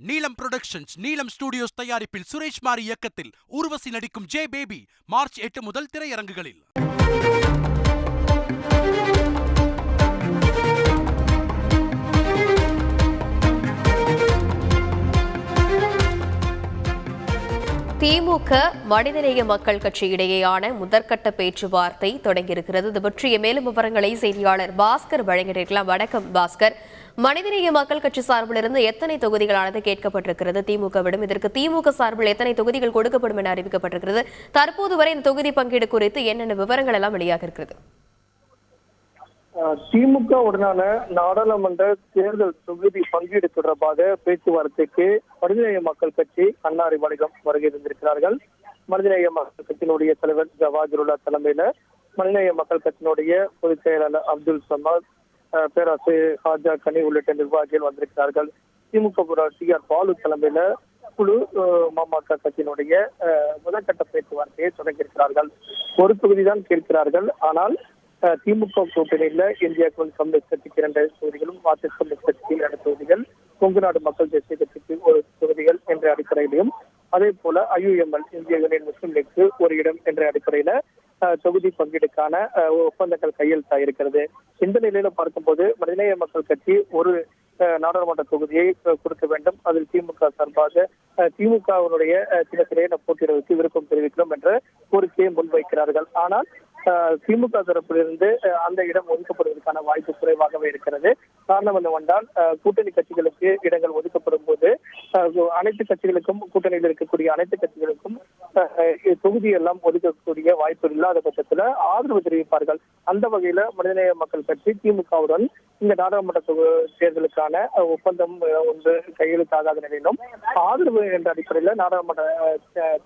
நீலம் புரொடக்ஷன்ஸ், நீலம் ஸ்டுடியோஸ் தயாரிப்பில் சுரேஷ் மாரி இயக்கத்தில் ஊர்வசி நடிக்கும் ஜே பேபி மார்ச் 8 முதல் திரையரங்குகளில். திமுக மனிதநேய மக்கள் கட்சி இடையேயான முதற்கட்ட பேச்சுவார்த்தை தொடங்கியிருக்கிறது. இது பற்றிய மேலும் விவரங்களை செய்தியாளர் பாஸ்கர் வழங்கியிருக்கலாம். வணக்கம் பாஸ்கர். மனிதநேய மக்கள் கட்சி சார்பிலிருந்து எத்தனை தொகுதிகளானது கேட்கப்பட்டிருக்கிறது திமுகவிடம்? இதற்கு திமுக சார்பில் எத்தனை தொகுதிகள் கொடுக்கப்படும் என அறிவிக்கப்பட்டிருக்கிறது? தற்போது வரை இந்த தொகுதி பங்கீடு குறித்து என்னென்ன விவரங்கள் எல்லாம் வெளியாக இருக்கிறது? திமுக உடனான நாடாளுமன்ற தேர்தல் தொகுதி பங்கீடு தொடர்பாக பேச்சுவார்த்தைக்கு மனிதநேய மக்கள் கட்சி அண்ணா அறிவாலயம் வருகை தந்திருக்கிறார்கள். மனிதநேய மக்கள் கட்சியினுடைய தலைவர் ஜவாஹிருல்லா தலைமையில மனிதநேய மக்கள் கட்சியினுடைய பொதுச் செயலாளர் அப்துல் சமாத், பேராசிரியர் ஹாஜா கனி உள்ளிட்ட நிர்வாகிகள் வந்திருக்கிறார்கள். திமுக டி.ஆர். பாலு தலைமையில குழு மமக கட்சியினுடைய முதற்கட்ட பேச்சுவார்த்தையை தொடங்கியிருக்கிறார்கள். ஒரு தொகுதி தான் கேட்கிறார்கள். ஆனால் திமுக கூட்டணியில இந்தியா கம்யூனிஸ்ட் கட்சிக்கு 2 தொகுதிகளும், மார்க்சிஸ்ட் கம்யூனிஸ்ட் கட்சிக்கு 2 தொகுதிகள், கொங்கு நாடு மக்கள் தேசிய கட்சிக்கு 1 தொகுதிகள் என்ற அடிப்படையிலும், அதே போல IUML இந்திய யூனியன் முஸ்லீம் லீக்கு 1 இடம் என்ற அடிப்படையில தொகுதி பங்கீடுக்கான ஒப்பந்தங்கள் கையெழுத்தாயிருக்கிறது. இந்த நிலையில பார்க்கும்போது மனிதநேய மக்கள் கட்சி ஒரு நாடாளுமன்ற தொகுதியை கொடுக்க வேண்டும். அதில் திமுக சார்பாக திமுகவினுடைய சின்னத்திலேயே போட்டியிடுவதற்கு விருப்பம் தெரிவிக்கிறோம் என்ற கோரிக்கையை முன்வைக்கிறார்கள். ஆனால் திமுக தரப்பிலிருந்து அந்த இடம் ஒதுக்கப்படுவதற்கான வாய்ப்பு குறைவாகவே இருக்கிறது. காரணம் என்னவென்றால் கூட்டணி கட்சிகளுக்கு இடங்கள் ஒதுக்கப்படும் போது அனைத்து கட்சிகளுக்கும், கூட்டணியில் இருக்கக்கூடிய அனைத்து கட்சிகளுக்கும் தொகுதியெல்லாம் ஒதுக்கக்கூடிய வாய்ப்பு இல்லாத பட்சத்துல ஆதரவு தெரிவிப்பார்கள். அந்த வகையில மனிதநேய மக்கள் கட்சி திமுகவுடன் இந்த நாடாளுமன்ற தேர்தலுக்கான ஒப்பந்தம் ஒன்று கையெழுத்தாகாத நிலையிலும் ஆதரவு என்ற அடிப்படையில நாடாளுமன்ற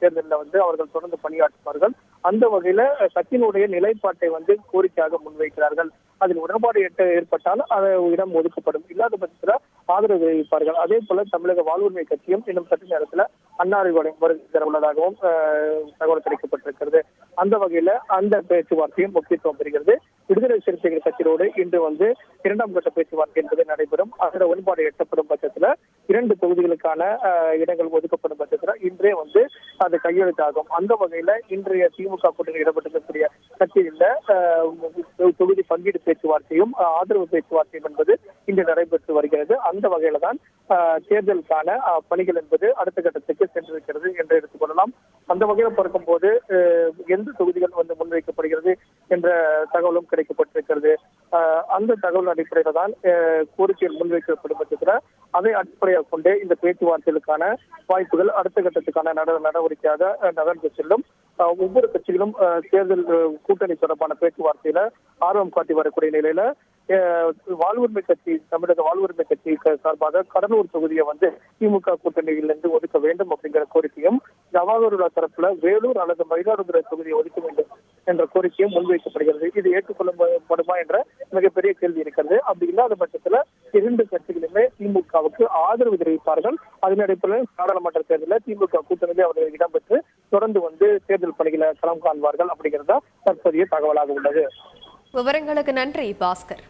தேர்தலில் அவர்கள் தொடர்ந்து பணியாற்றுவார்கள். அந்த வகையில கட்சியினுடைய நிலைப்பாட்டை கோரிக்கையாக முன்வைக்கிறார்கள். அதில் உடன்பாடு ஏற்பட்டால் இடம் ஒதுக்கப்படும், இல்லாத பட்சத்துல ஆதரவு தெரிவிப்பார்கள். அதே போல தமிழக வாழ்வுரிமை கட்சியும் இன்னும் சற்று நேரத்துல அண்ணா அறிவாலயம் வருகை உள்ளதாகவும் தகவல் கிடைக்கப்பட்டிருக்கிறது. அந்த வகையில அந்த பேச்சுவார்த்தையும் முக்கியத்துவம் பெறுகிறது. விடுதலை சிறுத்தைகள் கட்சியோடு இன்று 2ஆம் கட்ட பேச்சுவார்த்தை என்பது நடைபெறும். அதில் உடன்பாடு எட்டப்படும் பட்சத்துல 2 தொகுதிகளுக்கான இடங்கள் ஒதுக்கப்படும் பட்சத்துல இன்றே அது கையெழுத்தாகும். அந்த வகையில இன்றைய திமுக கூட்டணி இடம்பெற்றிருக்கக்கூடிய கட்சியில தொகுதி பங்கீடு பேச்சுவார்த்தையும் ஆதரவு பேச்சுவார்த்தையும் என்பது இன்று நடைபெற்று வருகிறது. அந்த வகையில தான் தேர்தலுக்கான பணிகள் என்பது அடுத்த கட்டத்துக்கு சென்றிருக்கிறது என்று எடுத்துக்கொள்ளலாம். அந்த வகையில பார்க்கும் போது எந்த தொகுதிகள் முன்வைக்கப்படுகிறது என்ற தகவலும் கிடைக்கப்பட்டிருக்கிறது. அந்த தகவல் அடிப்படையில தான் கோரிக்கைகள் முன்வைக்கப்படும் பட்சத்துல அதை அடிப்படையாக கொண்டே இந்த பேச்சுவார்த்தைகளுக்கான வாய்ப்புகள் அடுத்த கட்டத்துக்கான நடவடிக்கையாக நகர்ந்து செல்லும். ஒவ்வொரு கட்சிகளும் தேர்தல் கூட்டணி தொடர்பான பேச்சுவார்த்தையில ஆர்வம் காட்டி வரக்கூடிய நிலையில வாழ்வுரிமை கட்சி, தமிழக வாழ்வுரிமை கட்சி சார்பாக கடலூர் தொகுதியை திமுக கூட்டணியிலிருந்து ஒதுக்க வேண்டும் அப்படிங்கிற கோரிக்கையும், ஜவாஹருல்லா தரப்புல வேலூர் அல்லது மயிலாடுதுறை தொகுதியை ஒதுக்க வேண்டும் என்ற கோரிக்கையும் முன்வைக்கப்படுகிறது. இது ஏற்றுக்கொள்ளப்படுமா என்ற மிகப்பெரிய கேள்வி இருக்கிறது. அப்படி இல்லாத பட்சத்துல 2 கட்சிகளுமே திமுகவுக்கு ஆதரவு தெரிவிப்பார்கள். அதன் அடிப்படையில் நாடாளுமன்ற தேர்தலில் திமுக கூட்டணியிலே அவர்கள் இடம்பெற்று தொடர்ந்து தேர்தல் பணிகளை களம் காண்பார்கள் அப்படிங்கிறதா தற்போதைய தகவலாக உள்ளது. விவரங்களுக்கு நன்றி பாஸ்கர்.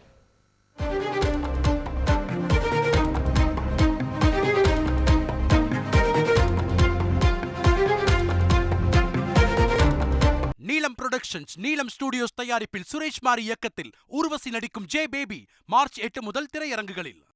நீலம் புரொடக்ஷன்ஸ், நீலம் ஸ்டுடியோஸ் தயாரிப்பில் சுரேஷ் மாரி இயக்கத்தில் ஊர்வசி நடிக்கும் ஜே பேபி மார்ச் 8 முதல் திரையரங்குகளில்.